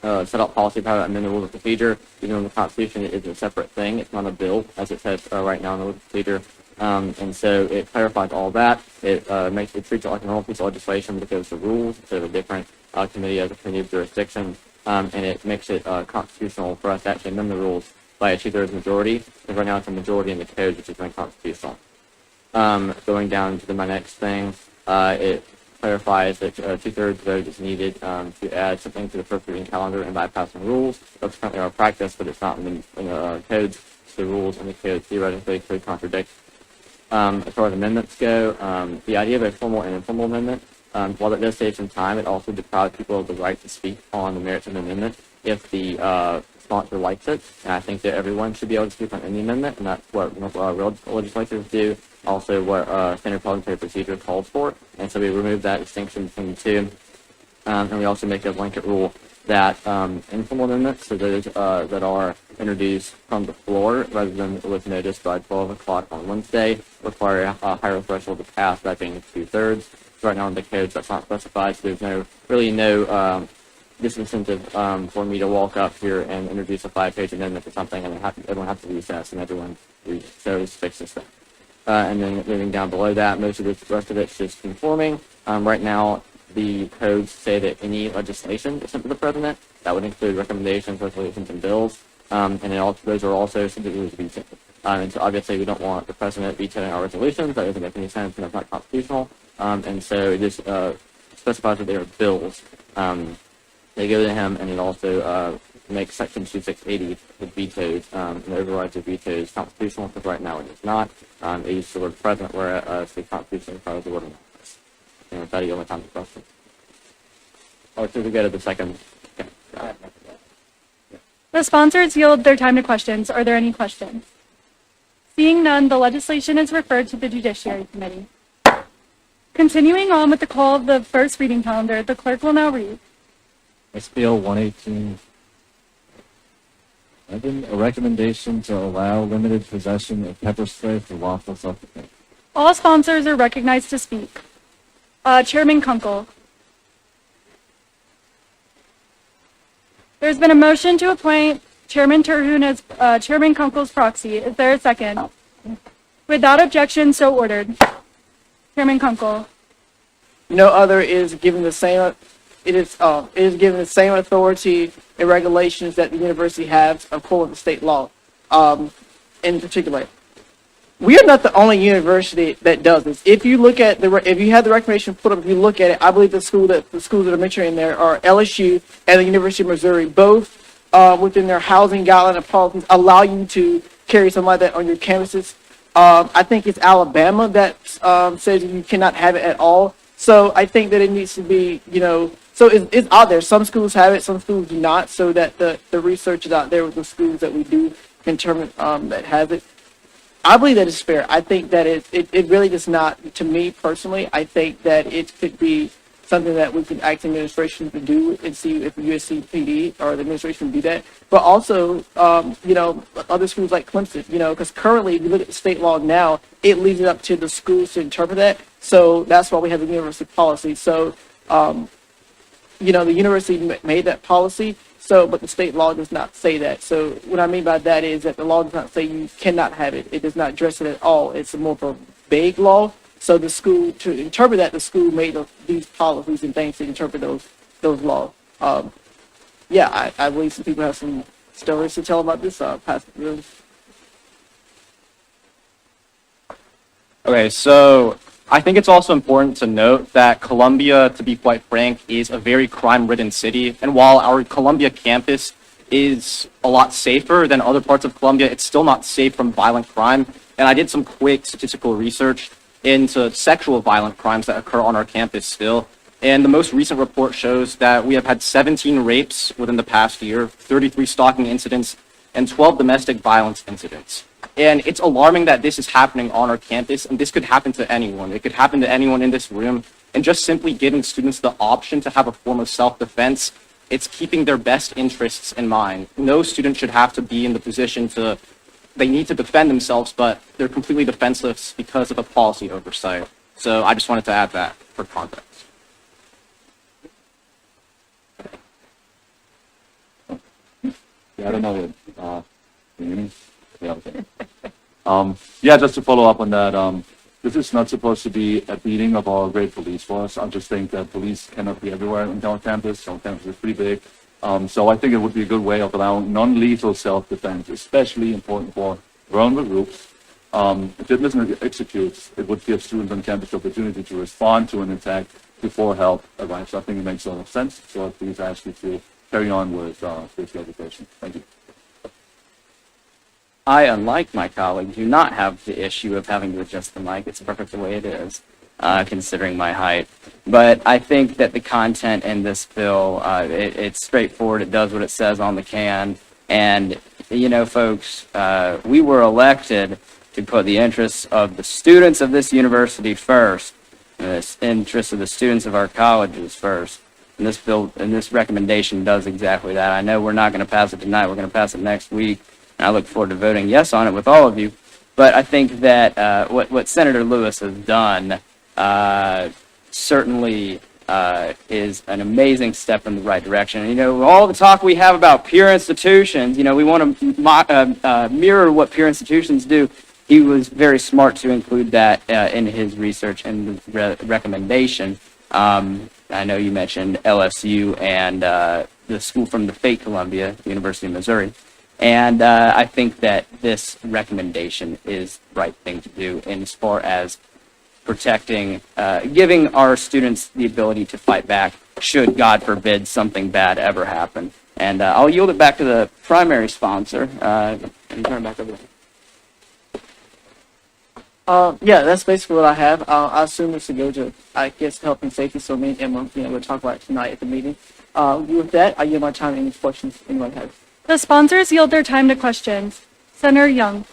set up policy about amending the rules of procedure. Even though the Constitution is a separate thing, it's not a bill, as it says right now in the rules of procedure. And so it clarifies all that. It treats it like a normal piece of legislation because the rules instead of a different committee as a committee of jurisdiction. And it makes it constitutional for us to actually amend the rules by a 2/3 majority. Because right now it's a majority in the code, which is unconstitutional. Going down to my next thing, it clarifies that 2/3 vote is needed to add something to the first reading calendar and bypassing rules. That's currently our practice, but it's not in the codes. The rules and the code theoretically could contradict. As far as amendments go, the idea of a formal and informal amendment, while it does save some time, it also deprives people of the right to speak on the merits of an amendment if the sponsor likes it. And I think that everyone should be able to speak on any amendment, and that's what real legislatures do. Also, what standard parliamentary procedure calls for. And so we remove that distinction between the two. And we also make a blanket rule that informal amendments, so those that are introduced from the floor rather than with notice by 12 o'clock on Wednesday, require a higher threshold to pass, that being 2/3. Right now in the codes, that's not specified, so there's no disincentive for me to walk up here and introduce a 5-page amendment to something and everyone has to recess and everyone so it's fixed this thing. And then moving down below that, most of the rest of it's just conforming. Right now, the codes say that any legislation is sent to the president. That would include recommendations, resolutions, and bills. And those are also subject to be vetoed. And so obviously we don't want the president vetoing our resolutions. That doesn't make any sense and that's not constitutional. And so it just specifies that they are bills. They go to him, and it also makes Section 2680 with vetoes and overrides of vetoes constitutional, because right now it is not. It uses the word president, whereas the Constitution requires the word in office. And with that, you only time for questions. Oh, so we go to the second. Okay. The sponsors yield their time to questions. Are there any questions? Seeing none, the legislation is referred to the Judiciary Committee. Continuing on with the call of the first reading calendar, the clerk will now read. SBL 118. A recommendation to allow limited possession of pepper spray for lawful self-defense. All sponsors are recognized to speak. Chairman Kunkel. There's been a motion to appoint Chairman Terhune as Chairman Kunkel's proxy. Is there a second? Without objection, so ordered. Chairman Kunkel. No other is given the same. It is given the same authority and regulations that the university has according to state law. In particular, we are not the only university that does this. If you look at if you have the recommendation put up, if you look at it, I believe the schools that are mentioned in there are LSU and the University of Missouri. Both within their housing guideline and policies allow you to carry something like that on your campuses. I think it's Alabama that says you cannot have it at all. So I think that it needs to be, so it's out there. Some schools have it, some schools do not, so that the research is out there with the schools that we do determine that have it. I believe that is fair. I think that it really does not, to me personally, I think that it could be something that we could ask the administration to do and see if the USC PD or the administration would do that. But also, other schools like Clemson, because currently, if you look at the state law now, it leaves it up to the schools to interpret that. So that's why we have the university policy. So, the university made that policy, but the state law does not say that. So what I mean by that is that the law does not say you cannot have it. It does not address it at all. It's more of a vague law. So the school, to interpret that, the school made these policies and things to interpret those laws. I believe some people have some stories to tell about this. Okay, so I think it's also important to note that Columbia, to be quite frank, is a very crime-ridden city. And while our Columbia campus is a lot safer than other parts of Columbia, it's still not safe from violent crime. And I did some quick statistical research into sexual violent crimes that occur on our campus still. And the most recent report shows that we have had 17 rapes within the past year, 33 stalking incidents, and 12 domestic violence incidents. And it's alarming that this is happening on our campus, and this could happen to anyone. It could happen to anyone in this room. And just simply giving students the option to have a form of self-defense, it's keeping their best interests in mind. No student should have to be in the position they need to defend themselves, but they're completely defenseless because of a policy oversight. So I just wanted to add that for context. Yeah, I don't know. Can you hear me? Yeah, okay. Just to follow up on that, this is not supposed to be a beating of our great police force. I just think that police cannot be everywhere on our campus. Our campus is pretty big. So I think it would be a good way of allowing non-lethal self-defense, especially important for vulnerable groups. If it doesn't execute, it would give students on campus the opportunity to respond to an attack before help arrives. I think it makes a lot of sense. So please ask you to carry on with this legislation. Thank you. I, unlike my colleague, do not have the issue of having to adjust the mic. It's perfect the way it is, considering my height. But I think that the content in this bill, it's straightforward. It does what it says on the can. And, folks, we were elected to put the interests of the students of this university first, the interests of the students of our colleges first. And this bill and this recommendation does exactly that. I know we're not going to pass it tonight. We're going to pass it next week. And I look forward to voting yes on it with all of you. But I think that what Senator Lewis has done certainly is an amazing step in the right direction. You know, all the talk we have about peer institutions, you know, we want to mirror what peer institutions do. He was very smart to include that in his research and recommendation. I know you mentioned LSU and the school from the fake Columbia, the University of Missouri. And I think that this recommendation is the right thing to do in as far as protecting, giving our students the ability to fight back should, God forbid, something bad ever happen. And I'll yield it back to the primary sponsor and turn it back over to him. Yeah, that's basically what I have. I assume this to go to, I guess, health and safety, so me and Emma, we'll talk about it tonight at the meeting. With that, I yield my time to any questions anyone has. The sponsors yield their time to questions. Senator Young.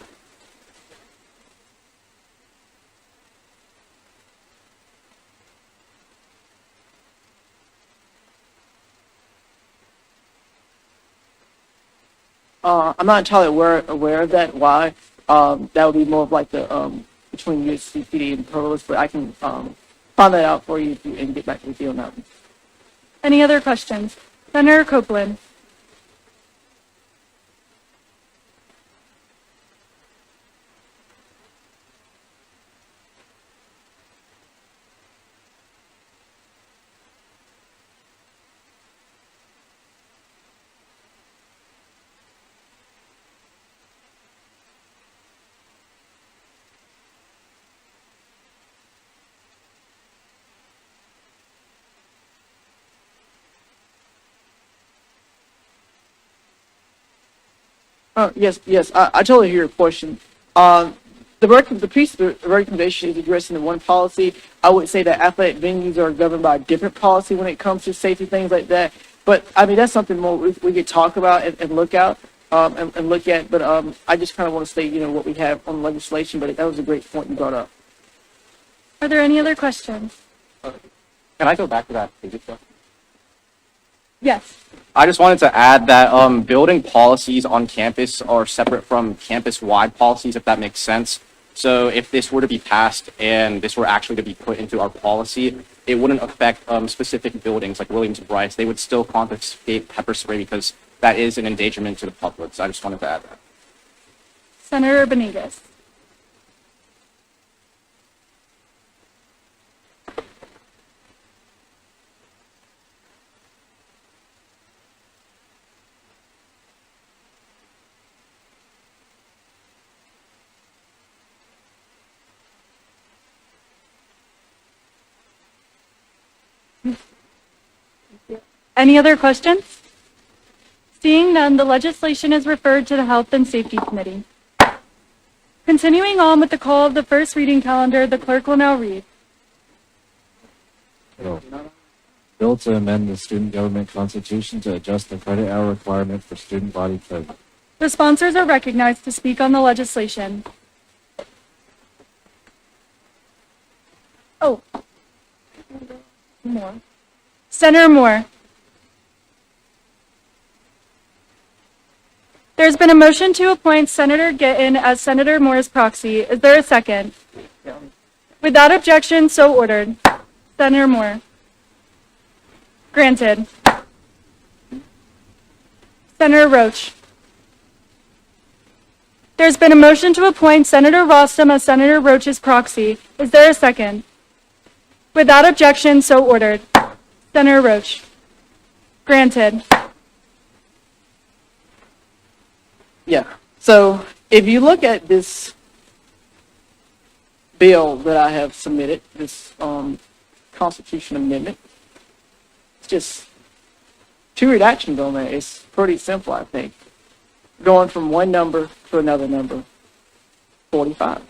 I'm not entirely aware of that. Why? That would be more of like the between USCPD and Provost, but I can find that out for you and get back with you on that one. Any other questions? Senator Copeland. Yes, I totally hear your question. The piece of the recommendation is addressing the one policy. I would say that athletic venues are governed by a different policy when it comes to safety, things like that. But I mean, that's something more we could talk about and look out and look at. But I just kind of want to state, what we have on legislation. But that was a great point you brought up. Are there any other questions? Can I go back to that previous question? Yes. I just wanted to add that building policies on campus are separate from campus-wide policies, if that makes sense. So if this were to be passed and this were actually to be put into our policy, it wouldn't affect specific buildings like Williams and Bryce. They would still confiscate pepper spray because that is an endangerment to the public. So I just wanted to add that. Senator Benitez. Any other questions? Seeing none, the legislation is referred to the Health and Safety Committee. Continuing on with the call of the first reading calendar, the clerk will now read. Bill to amend the student government constitution to adjust the credit hour requirement for student body president. The sponsors are recognized to speak on the legislation. Oh. Moore. Senator Moore. There's been a motion to appoint Senator Gittin as Senator Moore's proxy. Is there a second? Without objection, so ordered. Senator Moore. Granted. Senator Roach. There's been a motion to appoint Senator Rostam as Senator Roach's proxy. Is there a second? Without objection, so ordered. Senator Roach. Granted. Yeah. So if you look at this bill that I have submitted, this Constitution amendment, it's just two redactions on there. It's pretty simple, I think. Going from one number to another number, 45.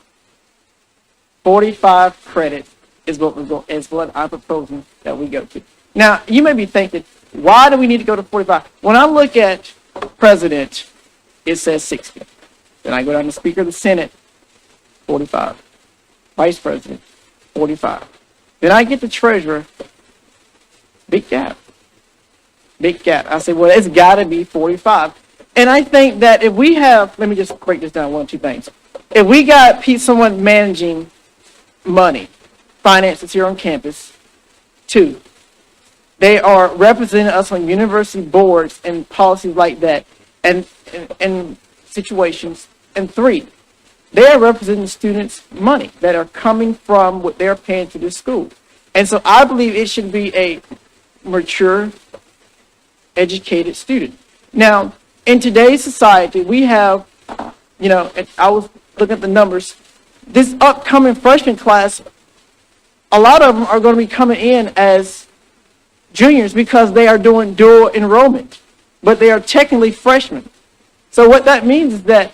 45 credits is what I'm proposing that we go to. Now, you may be thinking, why do we need to go to 45? When I look at president, it says 60. Then I go down to Speaker of the Senate, 45. Vice President, 45. Then I get the Treasurer, big gap, Big gap. I said, well, it's got to be 45. And I think that if we have, let me just break this down one or two things. If we got someone managing money, finances here on campus, two, they are representing us on university boards and policies like that and situations. And three, they are representing students' money that are coming from what they're paying to this school. And so I believe it should be a mature, educated student. Now, in today's society, we have, and I was looking at the numbers, this upcoming freshman class, a lot of them are going to be coming in as juniors because they are doing dual enrollment, but they are technically freshmen. So what that means is that,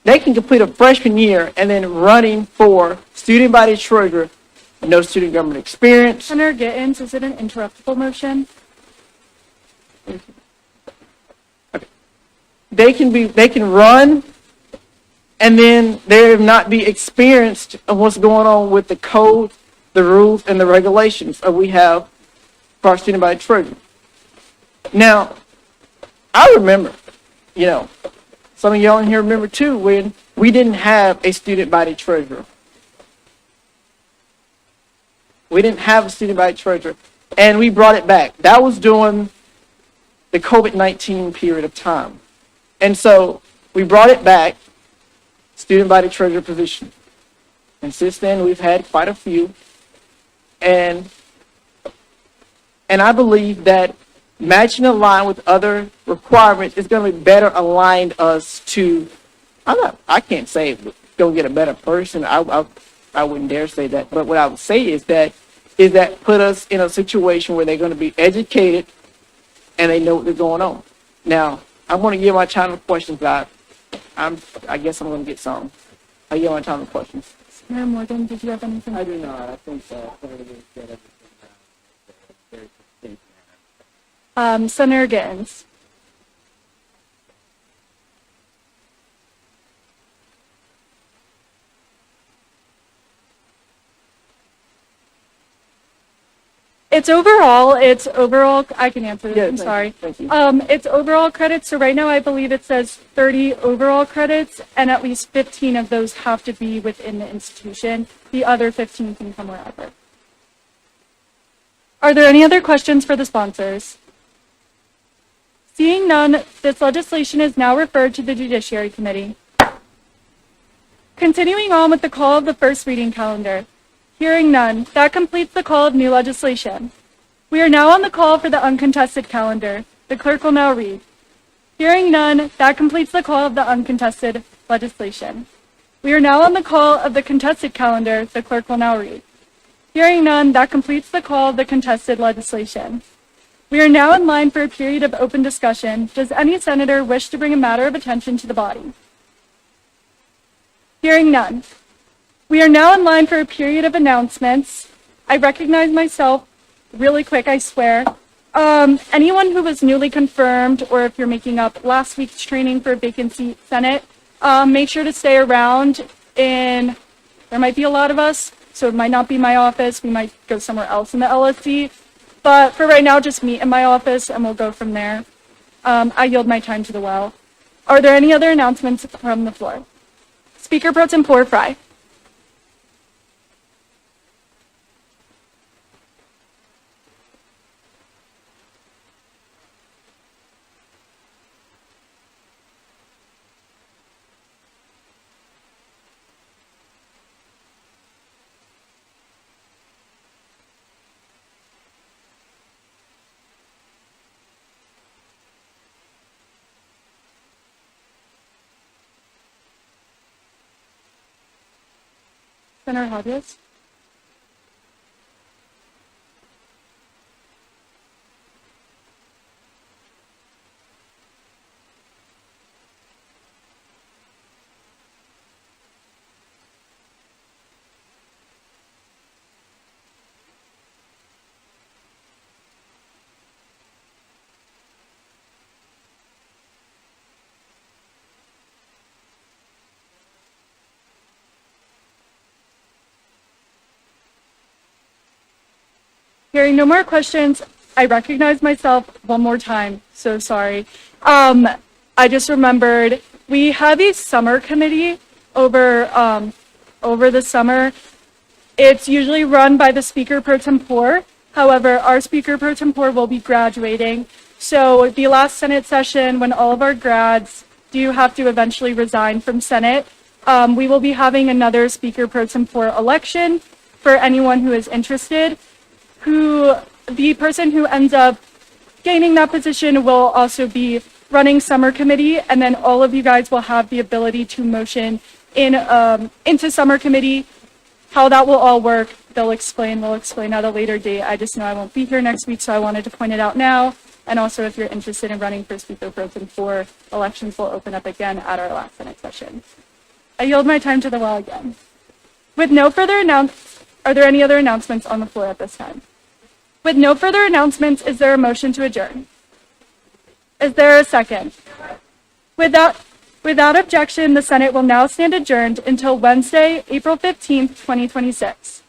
they can complete a freshman year and then running for student body treasurer, no student government experience. Senator Gittens, is it an interruptible motion? They can run and then they not be experienced of what's going on with the code, the rules, and the regulations that we have for our student body treasurer. Now, I remember, some of y'all in here remember too, when we didn't have a student body treasurer. We didn't have a student body treasurer, and we brought it back. That was during the COVID-19 period of time. And so we brought it back, student body treasurer position. And since then, we've had quite a few. And I believe that matching the line with other requirements is going to be better aligned us to, I can't say go get a better person. I wouldn't dare say that. But what I would say is that put us in a situation where they're going to be educated and they know what they're going on. Now, I'm going to give my time to questions. I guess I'm going to get some. I give my time to questions. Senator Morgan, did you have anything? I do not. I think so. Senator Gittens. It's overall, I can answer this, Yeah, I'm sorry. thank you. It's overall credits, so right now I believe it says 30 overall credits, and at least 15 of those have to be within the institution. The other 15 can come wherever. Are there any other questions for the sponsors? Seeing none, this legislation is now referred to the Judiciary Committee. Continuing on with the call of the first reading calendar. Hearing none, that completes the call of new legislation. We are now on the call for the uncontested calendar. The clerk will now read. Hearing none, that completes the call of the uncontested legislation. We are now on the call of the contested calendar. The clerk will now read. Hearing none, that completes the call of the contested legislation. We are now in line for a period of open discussion. Does any senator wish to bring a matter of attention to the body? Hearing none. We are now in line for a period of announcements. I recognize myself really quick, I swear. Anyone who was newly confirmed, or if you're making up last week's training for a vacant seat Senate, make sure to stay around. There might be a lot of us, so it might not be my office. We might go somewhere else in the LSC. But for right now, just meet in my office and we'll go from there. I yield my time to the well. Are there any other announcements from the floor? Speaker Pro Tempore Fry. Senator Hodges? Hearing no more questions, I recognize myself one more time. So sorry. I just remembered we have a summer committee over the summer. It's usually run by the speaker pro tempore. However, our speaker pro tempore will be graduating. So the last Senate session, when all of our grads do have to eventually resign from Senate, we will be having another speaker pro tempore election for anyone who is interested. The person who ends up gaining that position will also be running summer committee, and then all of you guys will have the ability to motion into summer committee. How that will all work, they'll explain at a later date. I just know I won't be here next week, so I wanted to point it out now. And also, if you're interested in running for Speaker Pro Tempore, elections will open up again at our last Senate session. I yield my time to the well again. With no further are there any other announcements on the floor at this time? With no further announcements, is there a motion to adjourn? Is there a second? Without objection, the Senate will now stand adjourned until Wednesday, April 15th, 2026.